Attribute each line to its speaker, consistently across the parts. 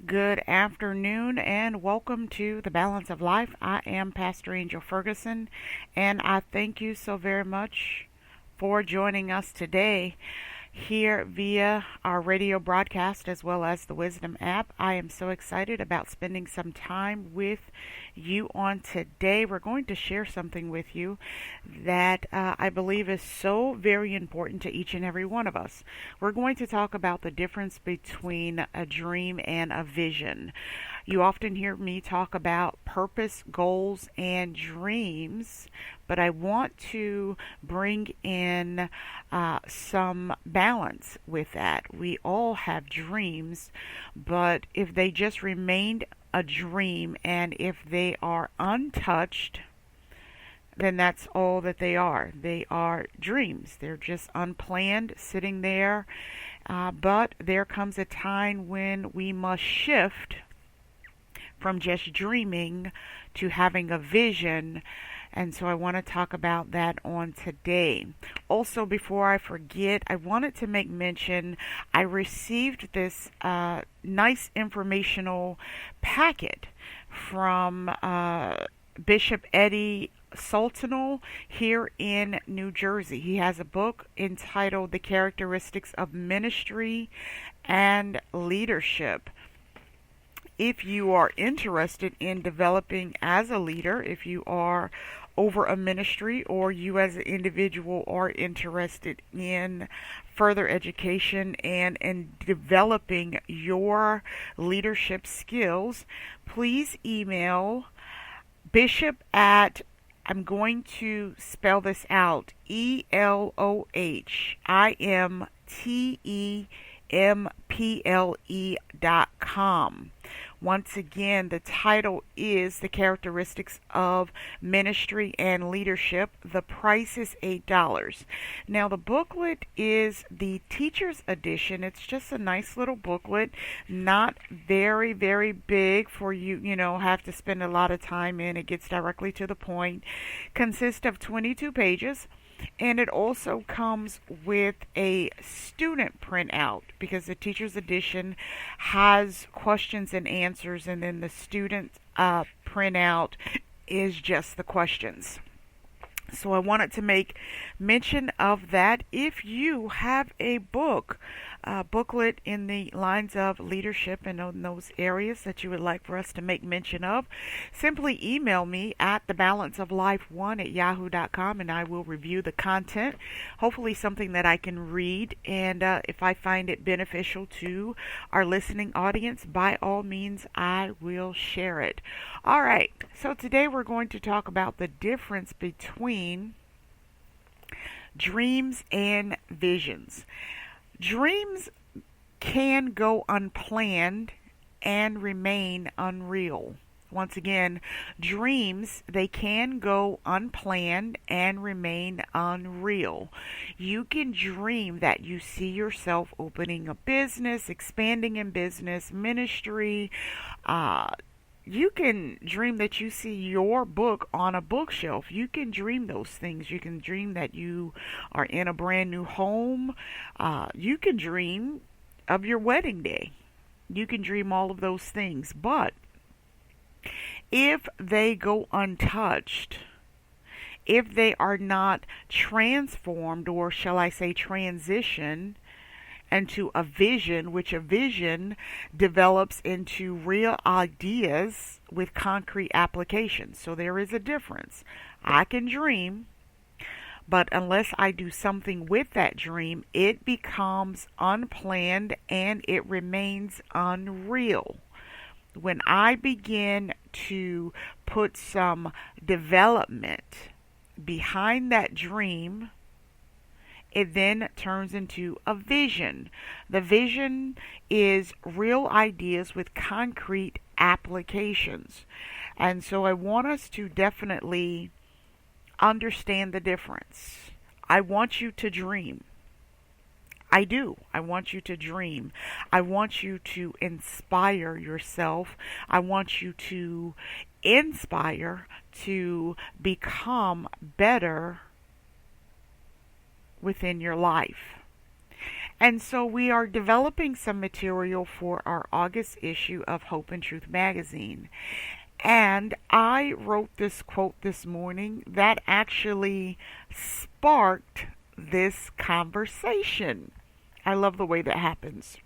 Speaker 1: Good afternoon and welcome to the Balance of Life. I am Pastor Angel Ferguson and I thank you so very much for joining us today here via our radio broadcast as well as the Wisdom app. I am so excited about spending some time with you on today. We're going to share something with you that I believe is so very important to each and every one of us. We're going to talk about the difference between a dream and a vision. You often hear me talk about purpose, goals, and dreams, but I want to bring in some balance with that. We all have dreams, but if they just remained a dream and if they are untouched, then that's all that they are. They are dreams. They're just unplanned, sitting there. But there comes a time when we must shift from just dreaming to having a vision. And so I want to talk about that on today. Also, before I forget, I wanted to make mention I received this nice informational packet from Bishop Eddie Sultanal here in New Jersey. He has a book entitled The Characteristics of Ministry and Leadership. If you are interested in developing as a leader, if you are over a ministry or you as an individual are interested in further education and in developing your leadership skills, please email bishop at, I'm going to spell this out, ELOHIMTEMPLE.com. Once again, the title is The Characteristics of Ministry and Leadership. The price is $8. Now, the booklet is the teacher's edition. It's just a nice little booklet, not very, very big for you, have to spend a lot of time in. It gets directly to the point. Consists of 22 pages. And it also comes with a student printout because the teacher's edition has questions and answers, and then the student printout is just the questions. So I wanted to make mention of that. If you have a booklet in the lines of leadership and in those areas that you would like for us to make mention of, simply email me at thebalanceoflife1@yahoo.com and I will review the content. Hopefully something that I can read, and if I find it beneficial to our listening audience, by all means I will share it. All right, so today we're going to talk about the difference between dreams and visions. Dreams can go unplanned and remain unreal. Once again, dreams, they can go unplanned and remain unreal. You can dream that you see yourself opening a business, expanding in business, ministry. You can dream that you see your book on a bookshelf. You can dream those things. You can dream that you are in a brand new home. You can dream of your wedding day. You can dream all of those things. But if they go untouched, if they are not transformed, or shall I say transition, into a vision, which a vision develops into real ideas with concrete applications. So there is a difference. I can dream, but unless I do something with that dream, it becomes unplanned and it remains unreal. When I begin to put some development behind that dream, it then turns into a vision. The vision is real ideas with concrete applications. And so I want us to definitely understand the difference. I want you to dream. I do. I want you to dream. I want you to inspire yourself. I want you to inspire to become better within your life. And so we are developing some material for our August issue of Hope and Truth magazine. And I wrote this quote this morning that actually sparked this conversation. I love the way that happens.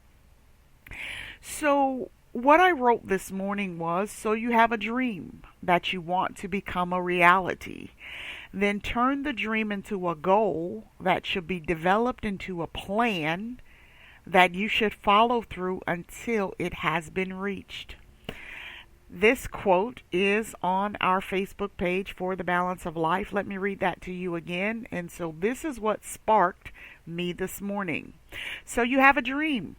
Speaker 1: So, what I wrote this morning was, so you have a dream that you want to become a reality. Then turn the dream into a goal that should be developed into a plan that you should follow through until it has been reached. This quote is on our Facebook page for The Balance of Life. Let me read that to you again. And so this is what sparked me this morning. So you have a dream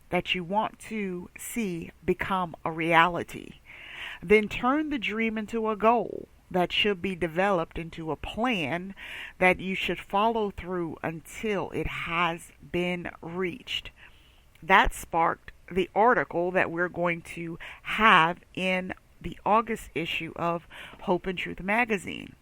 Speaker 1: that you want to see become a reality. Then turn the dream into a goal that should be developed into a plan that you should follow through until it has been reached. That sparked the article that we're going to have in the August issue of Hope and Truth magazine.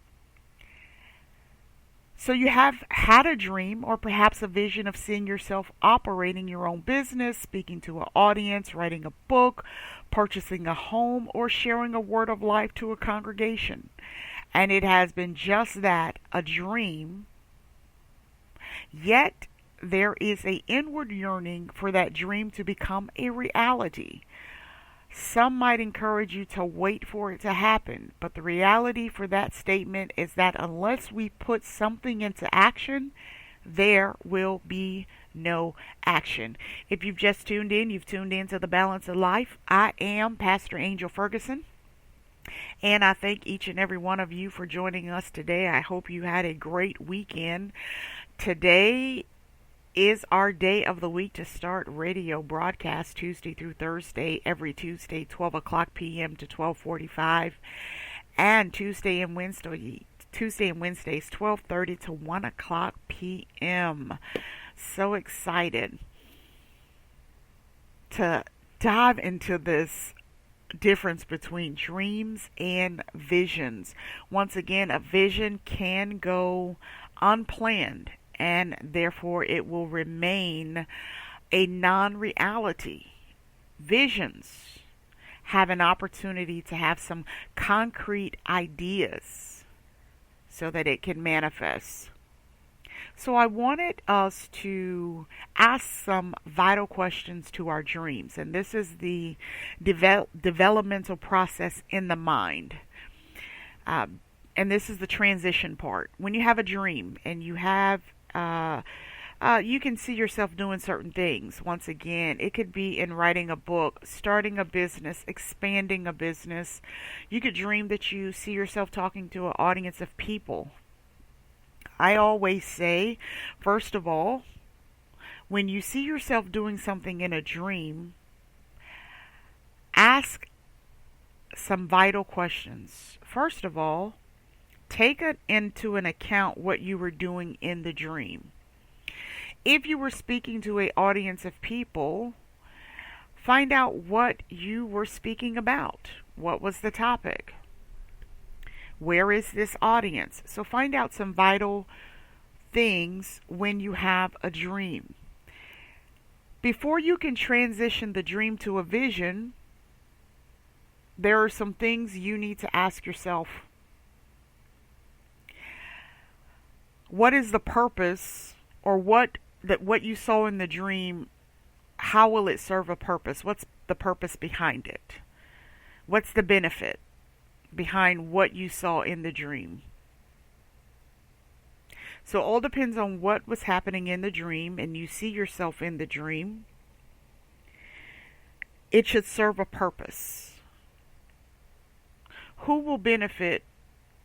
Speaker 1: So you have had a dream or perhaps a vision of seeing yourself operating your own business, speaking to an audience, writing a book, purchasing a home, or sharing a word of life to a congregation. And it has been just that, a dream. Yet there is an inward yearning for that dream to become a reality. Some might encourage you to wait for it to happen, but the reality for that statement is that unless we put something into action, there will be no action. If you've just tuned in, you've tuned in to The Balance of Life. I am Pastor Angel Ferguson, and I thank each and every one of you for joining us today. I hope you had a great weekend. Today is our day of the week to start radio broadcast Tuesday through Thursday, every Tuesday, 12 o'clock p.m. to 12:45, and Tuesday and Wednesdays, 12:30 to 1 o'clock p.m. So excited to dive into this difference between dreams and visions. Once again, a vision can go unplanned, and therefore it will remain a non-reality. Visions have an opportunity to have some concrete ideas so that it can manifest. So I wanted us to ask some vital questions to our dreams, and this is the developmental process in the mind. And this is the transition part. When you have a dream and you have you can see yourself doing certain things. Once again, it could be in writing a book, starting a business, expanding a business. You could dream that you see yourself talking to an audience of people. I always say, first of all, when you see yourself doing something in a dream, ask some vital questions. First of all, take it into an account what you were doing in the dream. If you were speaking to an audience of people, find out what you were speaking about. What was the topic? Where is this audience? So find out some vital things when you have a dream. Before you can transition the dream to a vision, there are some things you need to ask yourself. What is the purpose, or what you saw in the dream, how will it serve a purpose? What's the purpose behind it? What's the benefit behind what you saw in the dream? So it all depends on what was happening in the dream, and you see yourself in the dream. It should serve a purpose. Who will benefit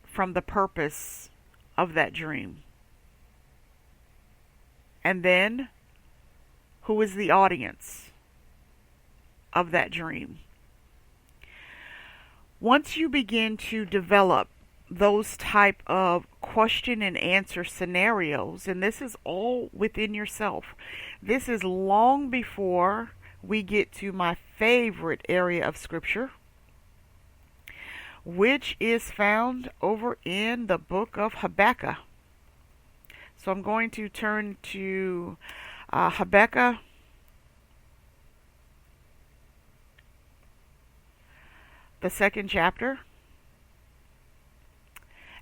Speaker 1: from the purpose of that dream? And then, who is the audience of that dream? Once you begin to develop those type of question and answer scenarios, and this is all within yourself, this is long before we get to my favorite area of scripture, which is found over in the book of Habakkuk. So I'm going to turn to Habakkuk, the second chapter.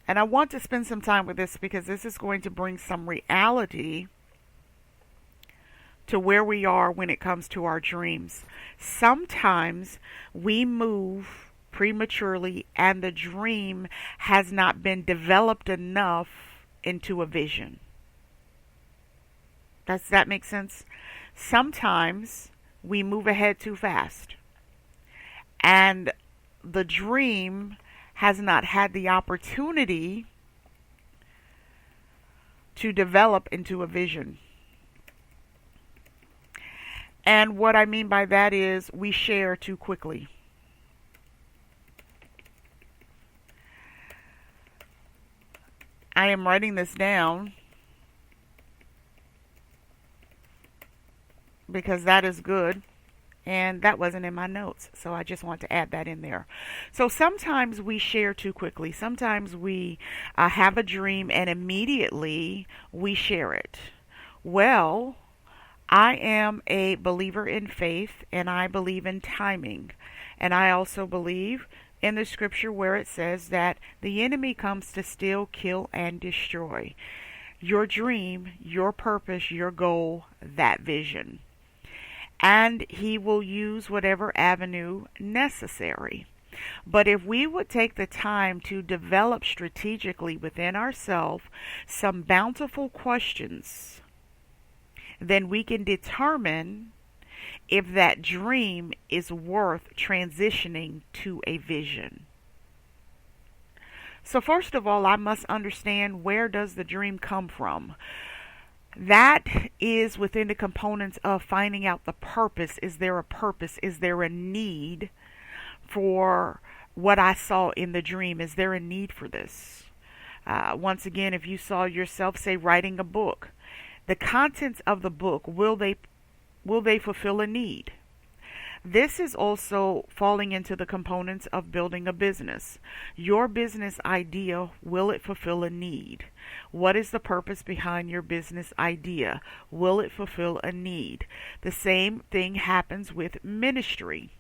Speaker 1: And I want to spend some time with this because this is going to bring some reality to where we are when it comes to our dreams. Sometimes we move prematurely and the dream has not been developed enough into a vision. Does that make sense? Sometimes we move ahead too fast and the dream has not had the opportunity to develop into a vision. And what I mean by that is we share too quickly. I am writing this down because that is good. And that wasn't in my notes, so I just want to add that in there. So sometimes we share too quickly. Sometimes we have a dream and immediately we share it. Well, I am a believer in faith and I believe in timing. And I also believe in the scripture where it says that the enemy comes to steal, kill, and destroy. Your dream, your purpose, your goal, that vision. And he will use whatever avenue necessary. But if we would take the time to develop strategically within ourselves some bountiful questions, then we can determine if that dream is worth transitioning to a vision. So first of all, I must understand, where does the dream come from? That is within the components of finding out the purpose. Is there a purpose? Is there a need for what I saw in the dream? Is there a need for this? Once again, if you saw yourself, say, writing a book, the contents of the book, will they fulfill a need? This is also falling into the components of building a business. Your business idea, will it fulfill a need? What is the purpose behind your business idea? Will it fulfill a need? The same thing happens with ministry.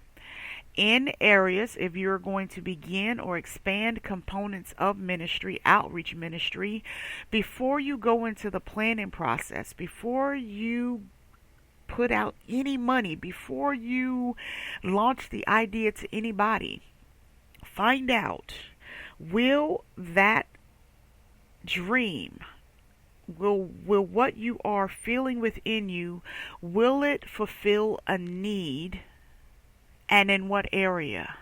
Speaker 1: In areas, if you're going to begin or expand components of ministry, outreach ministry, before you go into the planning process, before you put out any money, before you launch the idea to anybody, find out, will that dream, will what you are feeling within you, will it fulfill a need, and in what area?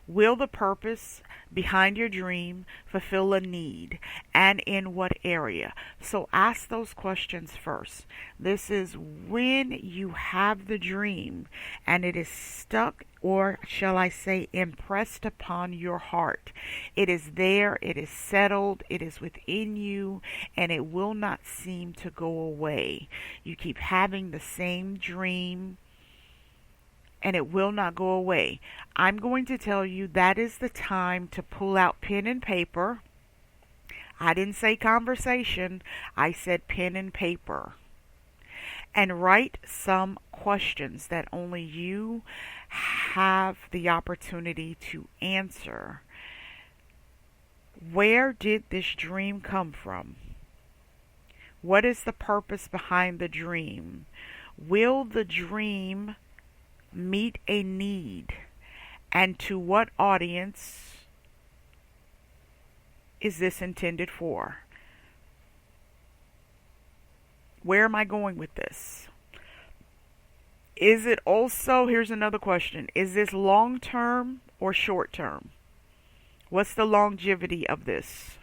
Speaker 1: Will the purpose behind your dream fulfill a need, and in what area? So ask those questions first. This is when you have the dream and it is stuck, or shall I say impressed upon your heart. It is there, it is settled, it is within you, and it will not seem to go away. You keep having the same dream and it will not go away. I'm going to tell you that is the time to pull out pen and paper. I didn't say conversation, I said pen and paper. And write some questions that only you have the opportunity to answer. Where did this dream come from? What is the purpose behind the dream? Will the dream meet a need, and to what audience is this intended for? Where am I going with this? Is it also, here's another question, is this long term or short term? What's the longevity of this?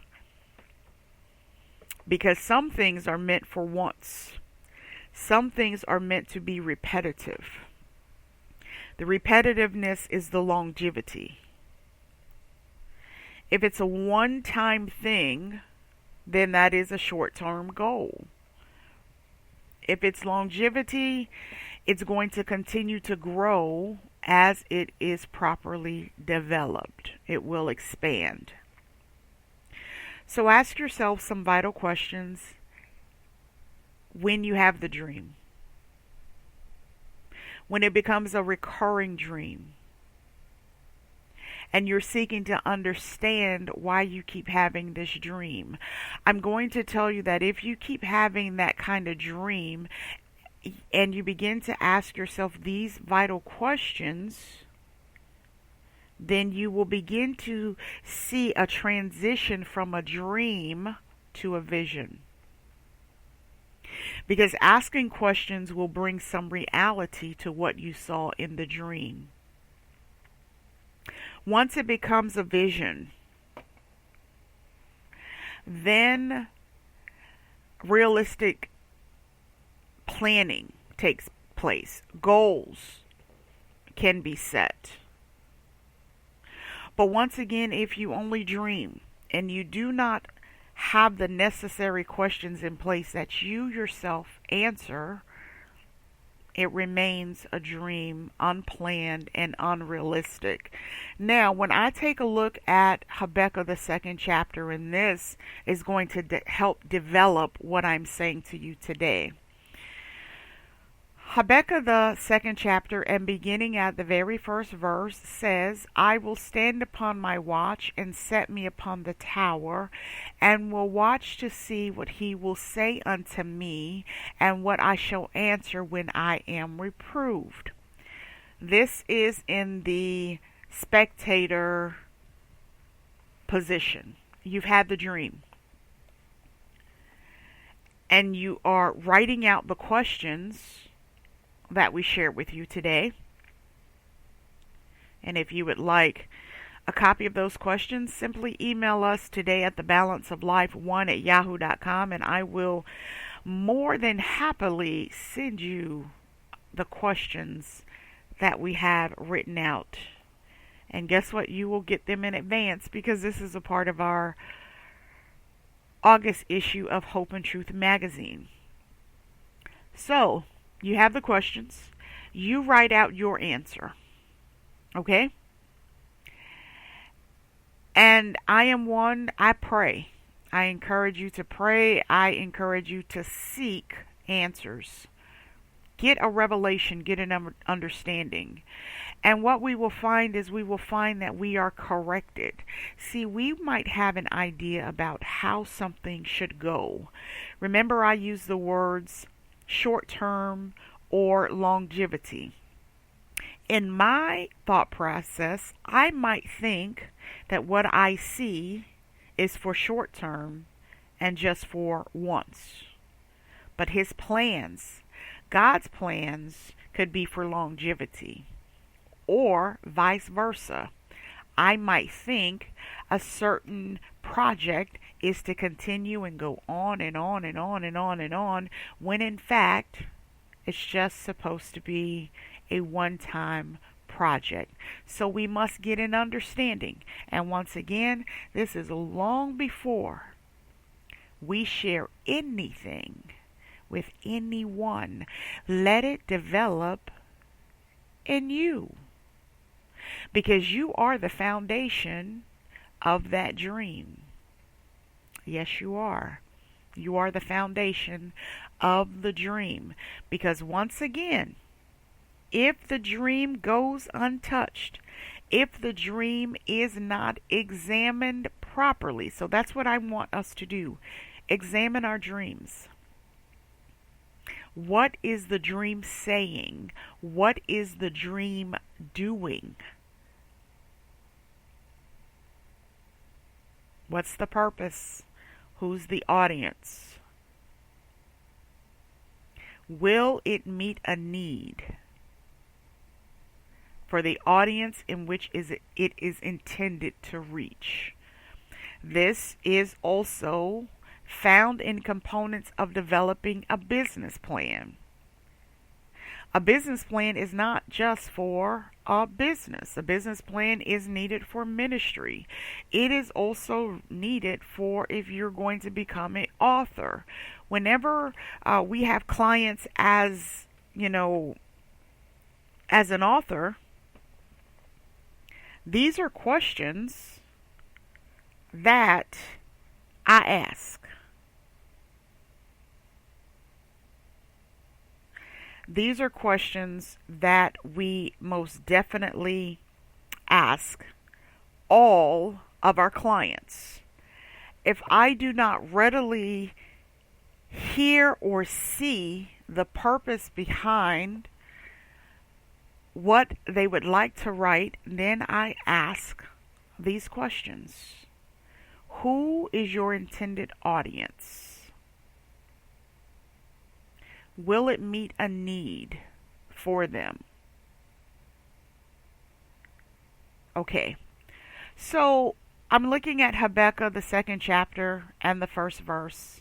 Speaker 1: Because some things are meant for once. Some things are meant to be repetitive. The repetitiveness is the longevity. If it's a one-time thing, then that is a short-term goal. If it's longevity, it's going to continue to grow as it is properly developed. It will expand. So ask yourself some vital questions. when you have the dream, when it becomes a recurring dream, and you're seeking to understand why you keep having this dream. I'm going to tell you that if you keep having that kind of dream and you begin to ask yourself these vital questions, then you will begin to see a transition from a dream to a vision. Because asking questions will bring some reality to what you saw in the dream. Once it becomes a vision, then realistic planning takes place. Goals can be set. But once again, if you only dream and you do not have the necessary questions in place that you yourself answer, it remains a dream, unplanned and unrealistic. Now, when I take a look at Habakkuk, the second chapter, and this is going to help develop what I'm saying to you today. Habakkuk, the second chapter, and beginning at the very first verse, says, I will stand upon my watch and set me upon the tower, and will watch to see what he will say unto me, and what I shall answer when I am reproved. This is in the spectator position. You've had the dream, and you are writing out the questions that we share with you today. And if you would like a copy of those questions, simply email us today at thebalanceoflife1@yahoo.com, and I will more than happily send you the questions that we have written out. And guess what? You will get them in advance because this is a part of our August issue of Hope and Truth magazine. So, you have the questions. You write out your answer. Okay? And I pray. I encourage you to pray. I encourage you to seek answers. Get a revelation. Get an understanding. And what we will find is we will find that we are corrected. See, we might have an idea about how something should go. Remember, I use the words short term or longevity. In my thought process, I might think that what I see is for short term and just for once. But his plans, God's plans, could be for longevity, or vice versa. I might think a certain project is to continue and go on and on and on and on and on, when in fact it's just supposed to be a one-time project. So we must get an understanding. And once again, this is long before we share anything with anyone. Let it develop in you, because you are the foundation of that dream. Yes, you are. You are the foundation of the dream. Because once again, if the dream goes untouched, if the dream is not examined properly, so that's what I want us to do. Examine our dreams. What is the dream saying? What is the dream doing? What's the purpose? Who's the audience? Will it meet a need for the audience in which it is intended to reach? This is also found in components of developing a business plan. A business plan is not just for a business. A business plan is needed for ministry. It is also needed for if you're going to become an author. Whenever we have clients as an author, these are questions that I ask. These are questions that we most definitely ask all of our clients. If I do not readily hear or see the purpose behind what they would like to write, then I ask these questions. Who is your intended audience? Will it meet a need for them? Okay, so I'm looking at Habakkuk, the second chapter, and the first verse.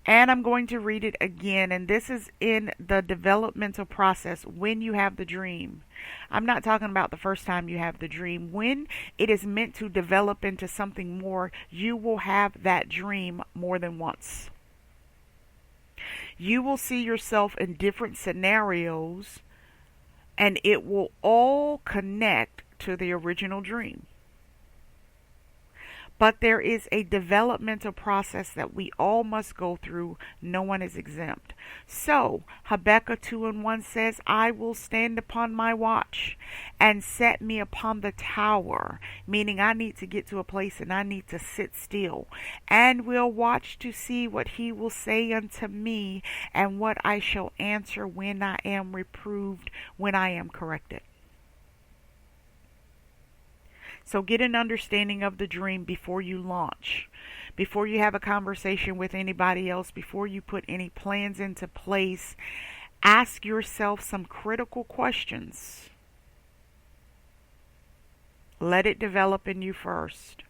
Speaker 1: And I'm going to read it again. And this is in the developmental process when you have the dream. I'm not talking about the first time you have the dream. When it is meant to develop into something more, you will have that dream more than once. You will see yourself in different scenarios, and it will all connect to the original dream. But there is a developmental process that we all must go through. No one is exempt. So, Habakkuk 2:1 says, I will stand upon my watch and set me upon the tower, meaning I need to get to a place and I need to sit still, and will watch to see what he will say unto me, and what I shall answer when I am reproved, when I am corrected. So get an understanding of the dream before you launch, before you have a conversation with anybody else, before you put any plans into place. Ask yourself some critical questions. Let it develop in you first.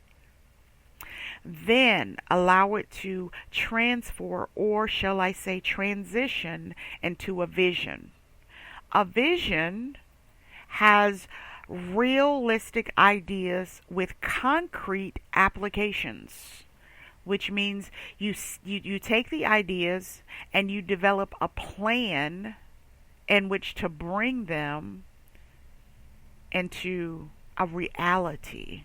Speaker 1: Then allow it to transfer, or shall I say transition, into a vision. A vision has realistic ideas with concrete applications, which means you take the ideas and you develop a plan in which to bring them into a reality.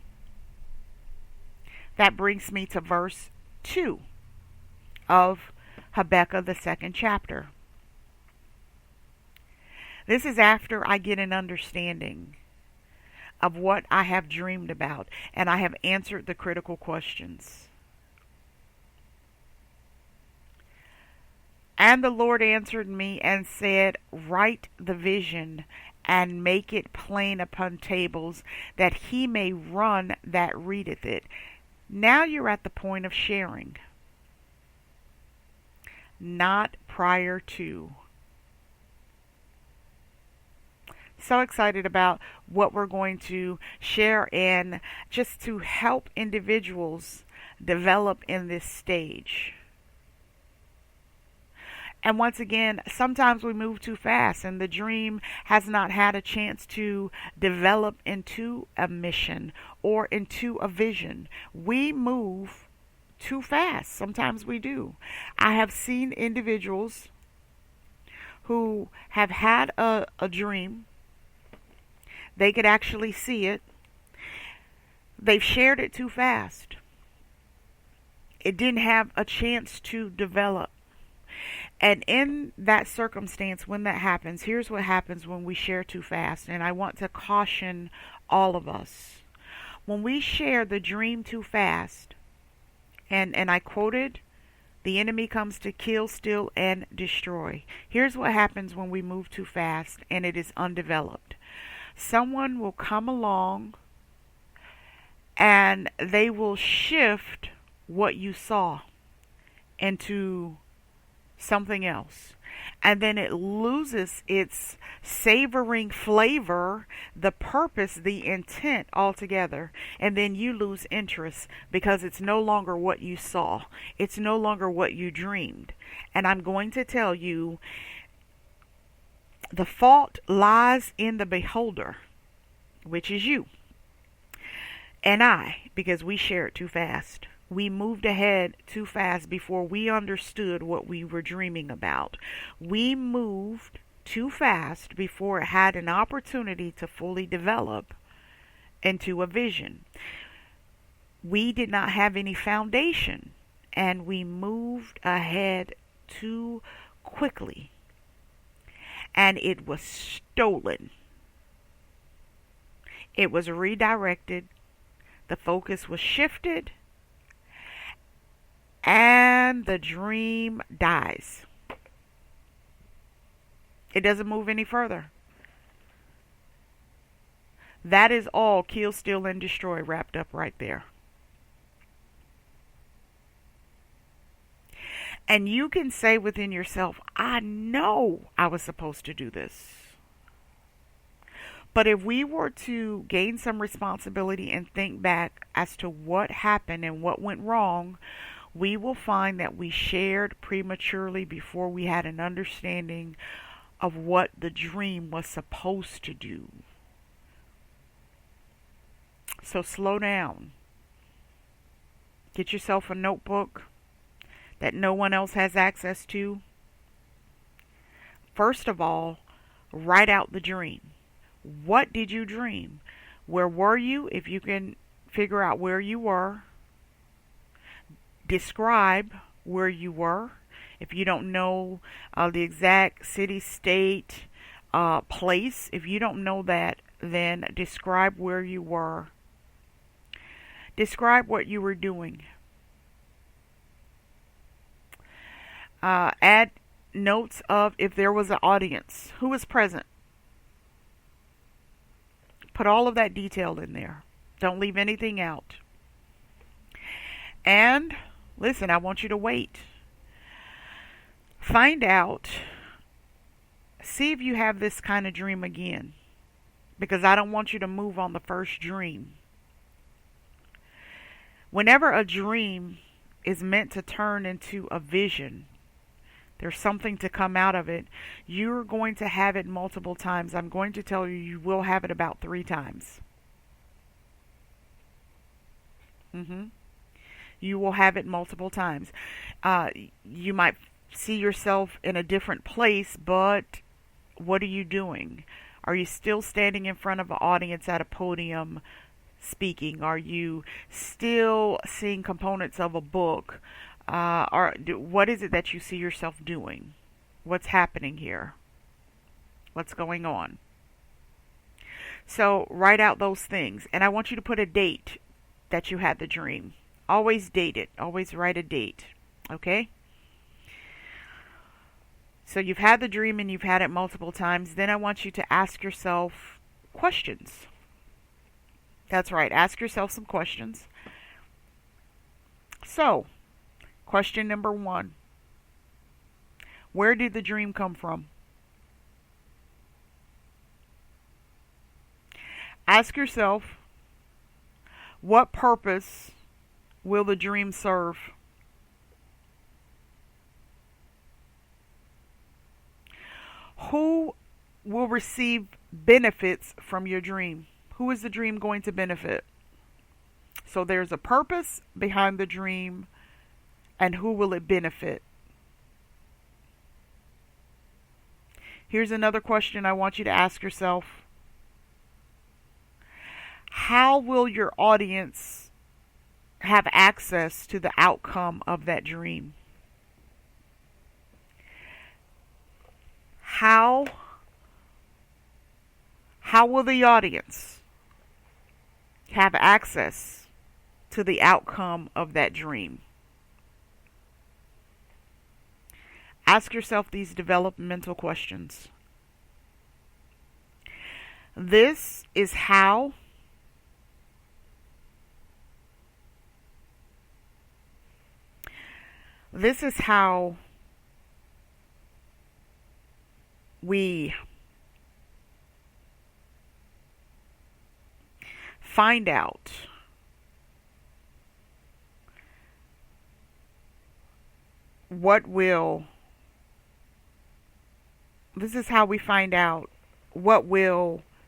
Speaker 1: That brings me to verse 2 of Habakkuk, the second chapter. This is after I get an understanding of what I have dreamed about, and I have answered the critical questions. And the Lord answered me and said, write the vision and make it plain upon tables, that he may run that readeth it. Now you're at the point of sharing, not prior to. So excited about what we're going to share, and just to help individuals develop in this stage. And once again, sometimes we move too fast and the dream has not had a chance to develop into a mission or into a vision. We move too fast. Sometimes we do. I have seen individuals who have had a dream. They could actually see it. They've shared it too fast. It didn't have a chance to develop. And in that circumstance, when that happens, here's what happens when we share too fast. And I want to caution all of us. When we share the dream too fast, and I quoted, the enemy comes to kill, steal, and destroy. Here's what happens when we move too fast and it is undeveloped. Someone will come along and they will shift what you saw into something else. And then it loses its savoring flavor, the purpose, the intent altogether. And then you lose interest because it's no longer what you saw. It's no longer what you dreamed. And I'm going to tell you, the fault lies in the beholder, which is you and I, because we share it too fast. We moved ahead too fast before we understood what we were dreaming about. We moved too fast before it had an opportunity to fully develop into a vision. We did not have any foundation, and we moved ahead too quickly. and it was stolen. It was redirected, the focus was shifted, and the dream dies. It doesn't move any further. That is all kill, steal, and destroy wrapped up right there. And you can say within yourself, I know I was supposed to do this. But if we were to gain some responsibility and think back as to what happened and what went wrong, we will find that we shared prematurely before we had an understanding of what the dream was supposed to do. So slow down. Get yourself a notebook that no one else has access to. First of all, write out the dream. What did you dream? Where were you? If you can figure out where you were, describe where you were. If you don't know the exact city, state, place, if you don't know that, then describe where you were. Describe what you were doing. Add notes of if there was an audience, who was present. Put all of that detail in there. Don't leave anything out. And listen, I want you to wait. Find out, see if you have this kind of dream again. Because I don't want you to move on the first dream. Whenever a dream is meant to turn into a vision, there's something to come out of it. You're going to have it multiple times. I'm going to tell you, you will have it about 3 times. You will have it multiple times. You might see yourself in a different place, but what are you doing? Are you still standing in front of an audience at a podium speaking? Are you still seeing components of a book? What is it that you see yourself doing? What's happening here? What's going on? So write out those things. And I want you to put a date that you had the dream. Always date it. Always write a date. Okay? So you've had the dream and you've had it multiple times. Then I want you to ask yourself questions. That's right. Ask yourself some questions. So, question number 1. Where did the dream come from? Ask yourself, what purpose will the dream serve? Who will receive benefits from your dream? Who is the dream going to benefit? So there's a purpose behind the dream, and who will it benefit? Here's another question I want you to ask yourself. How will your audience have access to the outcome of that dream? How will the audience have access to the outcome of that dream? Ask yourself these developmental questions. This is how we find out what will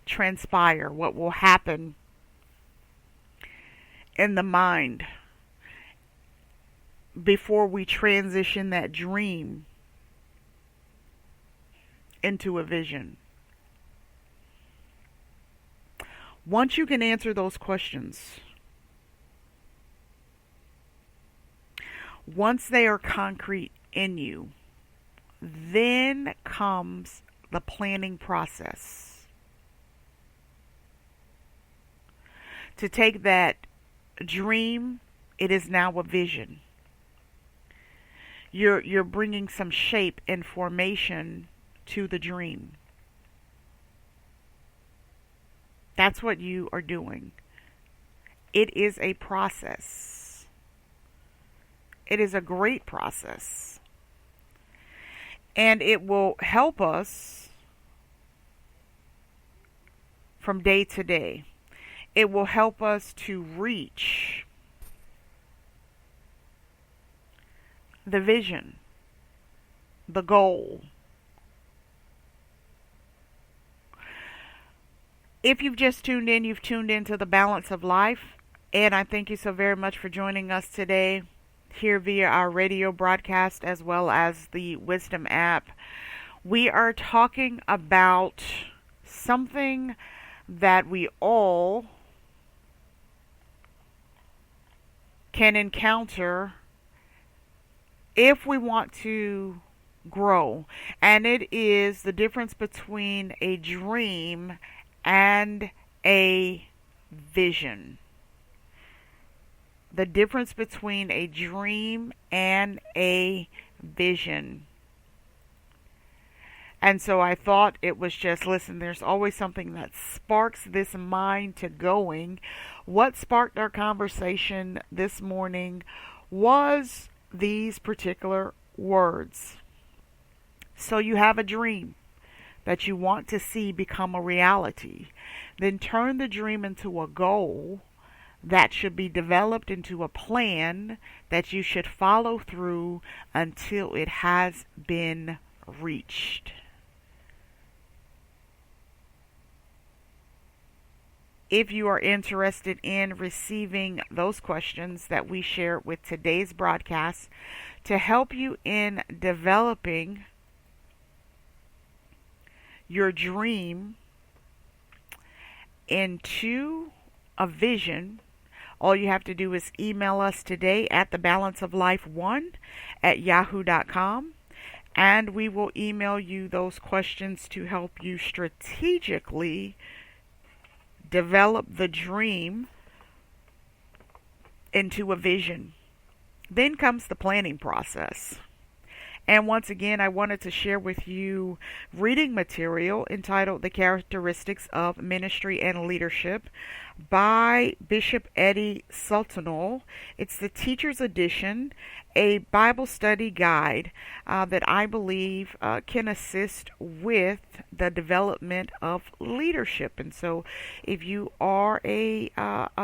Speaker 1: transpire, what will happen in the mind before we transition that dream into a vision. Once you can answer those questions, once they are concrete in you, then comes the planning process. To take that dream, it is now a vision. You're bringing some shape and formation to the dream. That's what you are doing. It is a process. It is a great process. And it will help us from day to day. It will help us to reach the vision, the goal. If you've just tuned in, you've tuned into the Balance of Life. And I thank you so very much for joining us today here via our radio broadcast as well as the Wisdom app. We are talking about something that we all can encounter if we want to grow. And it is the difference between a dream and a vision. The difference between a dream and a vision. And so I thought it was just, listen, there's always something that sparks this mind to going. What sparked our conversation this morning was these particular words. So you have a dream that you want to see become a reality. Then turn the dream into a goal that should be developed into a plan that you should follow through until it has been reached. If you are interested in receiving those questions that we share with today's broadcast to help you in developing your dream into a vision, all you have to do is email us today at thebalanceoflife1@yahoo.com, and we will email you those questions to help you strategically develop the dream into a vision. Then comes the planning process. And once again, I wanted to share with you reading material entitled The Characteristics of Ministry and Leadership by Bishop Eddie Sultanol. It's the Teacher's Edition, a Bible study guide that I believe can assist with the development of leadership. And so if you are a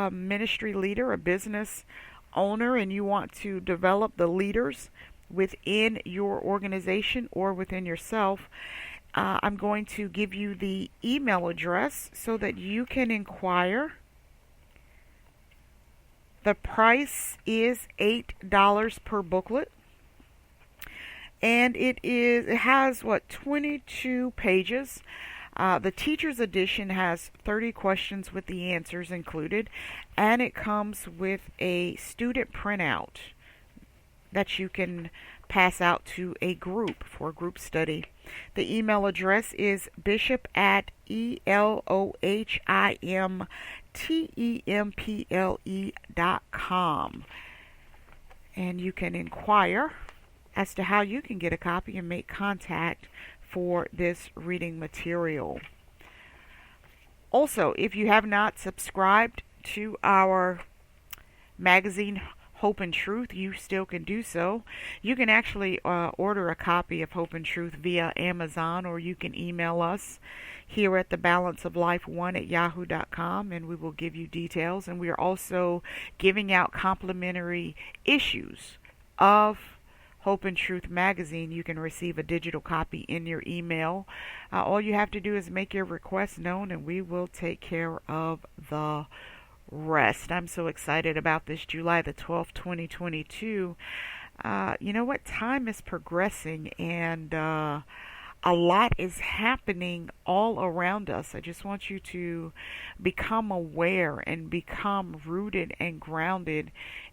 Speaker 1: ministry leader, a business owner, and you want to develop the leaders within your organization or within yourself, I'm going to give you the email address so that you can inquire. The price is $8 per booklet, and it has 22 pages. The teacher's edition has 30 questions with the answers included, and it comes with a student printout that you can pass out to a group for group study. The email address is bishop@elohimtemple.com, and you can inquire as to how you can get a copy and make contact for this reading material. Also, if you have not subscribed to our magazine Hope and Truth, you still can do so. You can actually order a copy of Hope and Truth via Amazon, or you can email us here at thebalanceoflife1@yahoo.com, and we will give you details. And we are also giving out complimentary issues of Hope and Truth magazine. You can receive a digital copy in your email. All you have to do is make your request known, and we will take care of the rest. I'm so excited about this July the 12th, 2022. You know what? Time is progressing, and a lot is happening all around us. I just want you to become aware and become rooted and grounded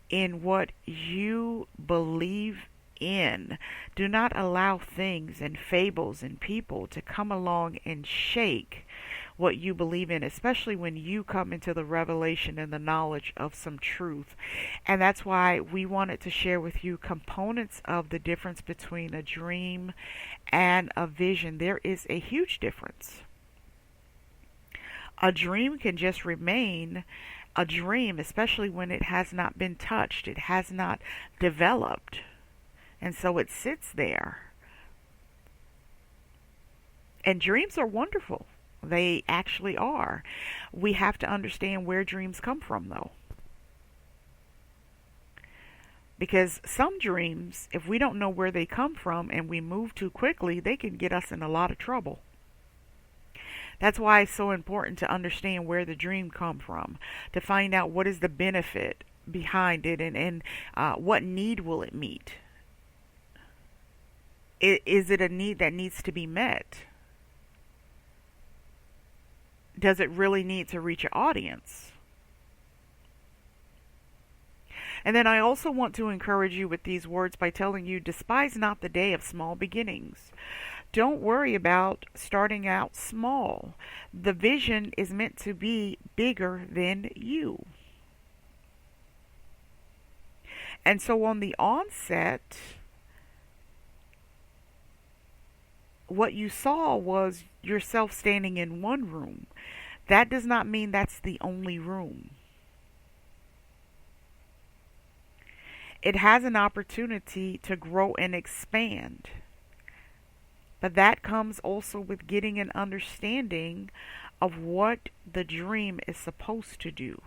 Speaker 1: in what you believe in. Do not allow things and fables and people to come along and shake what you believe in, especially when you come into the revelation and the knowledge of some truth. And that's why we wanted to share with you components of the difference between a dream and a vision. There is a huge difference. A dream can just remain a dream, especially when it has not been touched, it has not developed. And so it sits there. And dreams are wonderful. They actually are. We have to understand where dreams come from, though. Because some dreams, if we don't know where they come from and we move too quickly, they can get us in a lot of trouble. That's why it's so important to understand where the dream come from, to find out what is the benefit behind it, and what need will it meet. Is it a need that needs to be met? Does it really need to reach an audience? And then I also want to encourage you with these words by telling you, despise not the day of small beginnings. Don't worry about starting out small. The vision is meant to be bigger than you. And so on the onset, what you saw was yourself standing in one room. That does not mean that's the only room. It has an opportunity to grow and expand. But that comes also with getting an understanding of what the dream is supposed to do.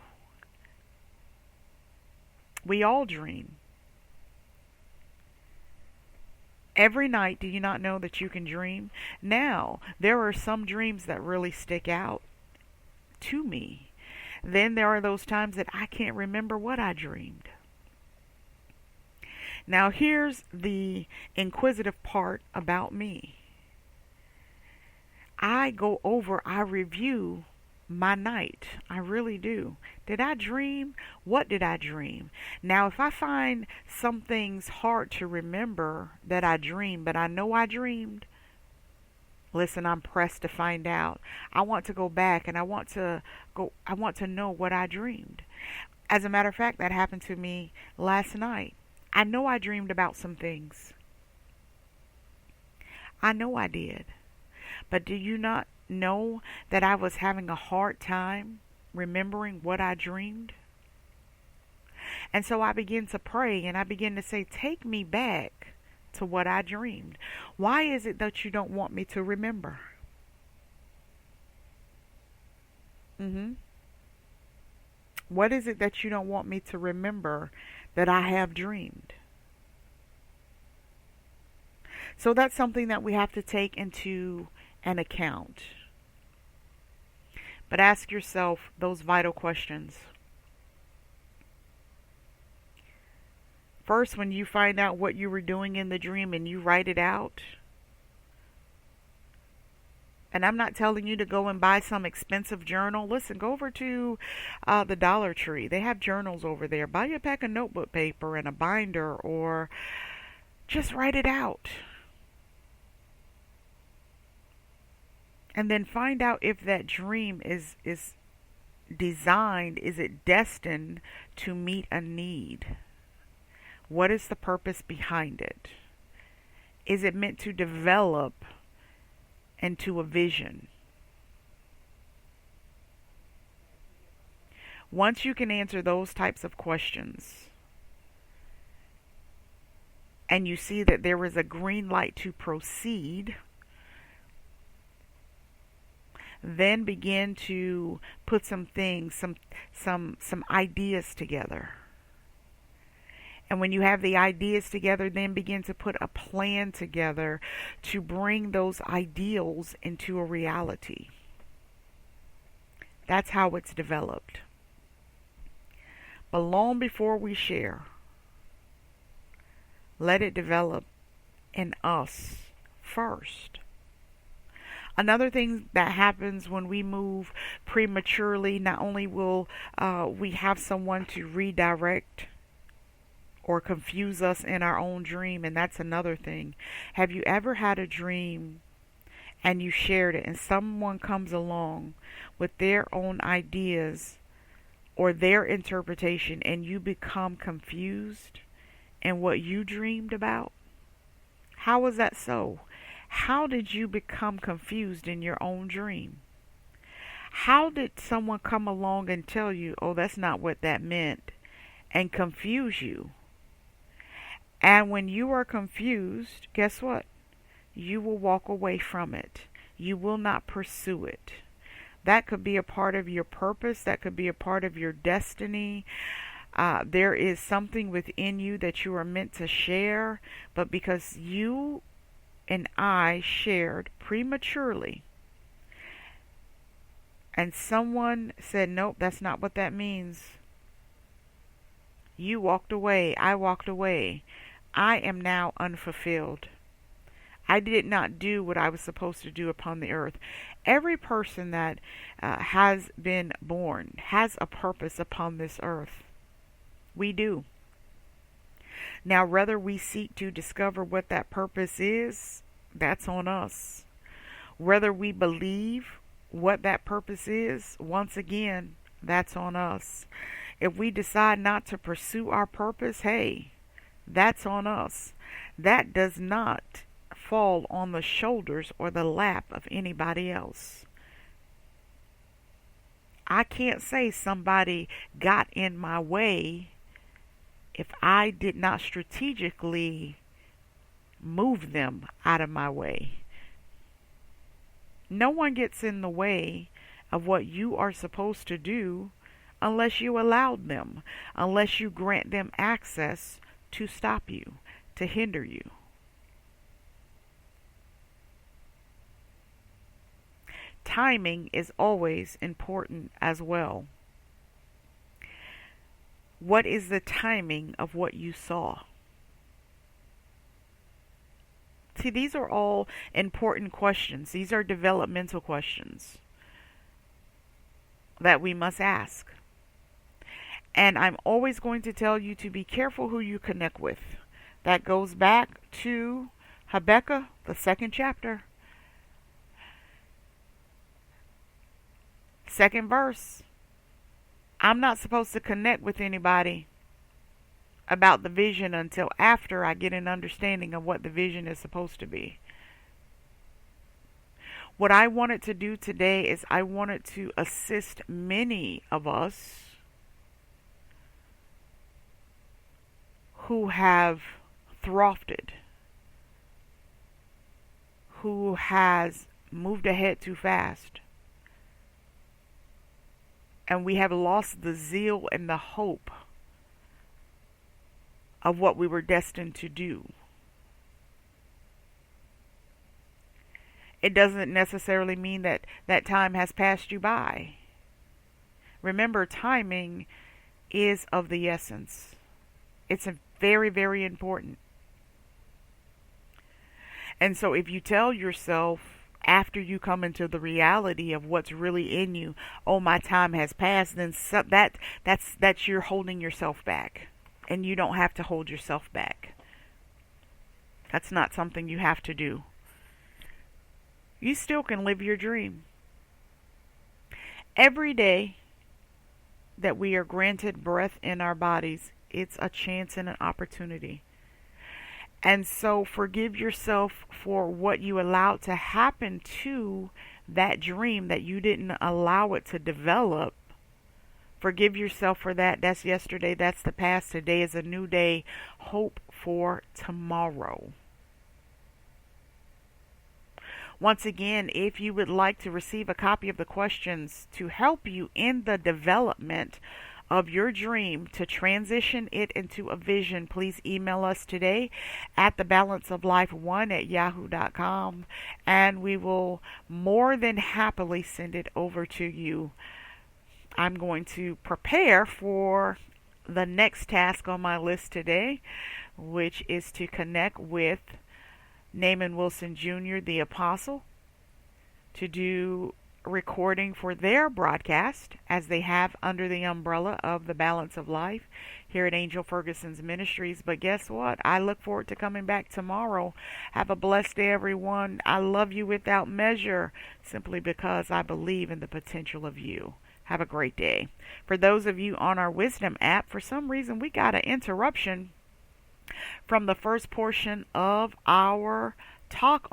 Speaker 1: We all dream. Every night, do you not know that you can dream? Now, there are some dreams that really stick out to me. Then there are those times that I can't remember what I dreamed. Now, here's the inquisitive part about me. I review my night. I really do. Did I dream? What did I dream? Now, if I find some things hard to remember that I dreamed, but I know I dreamed, listen, I'm pressed to find out. I want to go back and I want to know what I dreamed. As a matter of fact, that happened to me last night. I know I dreamed about some things. I know I did. But do you not know that I was having a hard time remembering what I dreamed? And so I began to pray and I began to say, take me back to what I dreamed. Why is it that you don't want me to remember? What is it that you don't want me to remember that I have dreamed? So that's something that we have to take into an account. But ask yourself those vital questions. First, when you find out what you were doing in the dream and you write it out, and I'm not telling you to go and buy some expensive journal. Listen, go over to the Dollar Tree. They have journals over there. Buy a pack of notebook paper and a binder, or just write it out. And then find out if that dream is designed, is it destined to meet a need? What is the purpose behind it? Is it meant to develop into a vision? Once you can answer those types of questions and you see that there is a green light to proceed, then begin to put some things, some ideas together. And when you have the ideas together, then begin to put a plan together to bring those ideals into a reality. That's how it's developed. But long before we share, let it develop in us first. Another thing that happens when we move prematurely, not only will we have someone to redirect or confuse us in our own dream. And that's another thing. Have you ever had a dream and you shared it and someone comes along with their own ideas or their interpretation and you become confused in what you dreamed about? How was that so? How did you become confused in your own dream? How did someone come along and tell you, oh, that's not what that meant, and confuse you? And when you are confused, guess what? You will walk away from it. You will not pursue it. That could be a part of your purpose. That could be a part of your destiny. There is something within you that you are meant to share, but because you and I shared prematurely, and someone said, nope, that's not what that means. You walked away. I walked away. I am now unfulfilled. I did not do what I was supposed to do upon the earth. Every person that has been born has a purpose upon this earth. We do. Now, whether we seek to discover what that purpose is, that's on us. Whether we believe what that purpose is, once again, that's on us. If we decide not to pursue our purpose, hey, that's on us. That does not fall on the shoulders or the lap of anybody else. I can't say somebody got in my way if I did not strategically move them out of my way. No one gets in the way of what you are supposed to do unless you allowed them, unless you grant them access to stop you, to hinder you. Timing is always important as well. What is the timing of what you saw? See, these are all important questions. These are developmental questions that we must ask. And I'm always going to tell you to be careful who you connect with. That goes back to Habakkuk, the 2nd chapter. 2nd verse. I'm not supposed to connect with anybody about the vision until after I get an understanding of what the vision is supposed to be. What I wanted to do today is I wanted to assist many of us who have thrifted, who has moved ahead too fast, and we have lost the zeal and the hope of what we were destined to do. It doesn't necessarily mean that that time has passed you by. Remember, timing is of the essence. It's very, very important. And so if you tell yourself after you come into the reality of what's really in you, oh, my time has passed, then that's you're holding yourself back. And you don't have to hold yourself back. That's not something you have to do. You still can live your dream. Every day that we are granted breath in our bodies, it's a chance and an opportunity. And so forgive yourself for what you allowed to happen to that dream, that you didn't allow it to develop. Forgive yourself for that. That's yesterday. That's the past. Today is a new day. Hope for tomorrow. Once again, if you would like to receive a copy of the questions to help you in the development of your dream to transition it into a vision, please email us today at thebalanceoflife1@yahoo.com, and we will more than happily send it over to you. I'm going to prepare for the next task on my list today, which is to connect with Naaman Wilson Jr., the apostle, to do recording for their broadcast as they have under the umbrella of the Balance of Life here at Angel Ferguson's Ministries. But guess what? I look forward to coming back tomorrow. Have a blessed day, everyone. I love you without measure simply because I believe in the potential of you. Have a great day. For those of you on our Wisdom app, for some reason we got an interruption from the first portion of our talk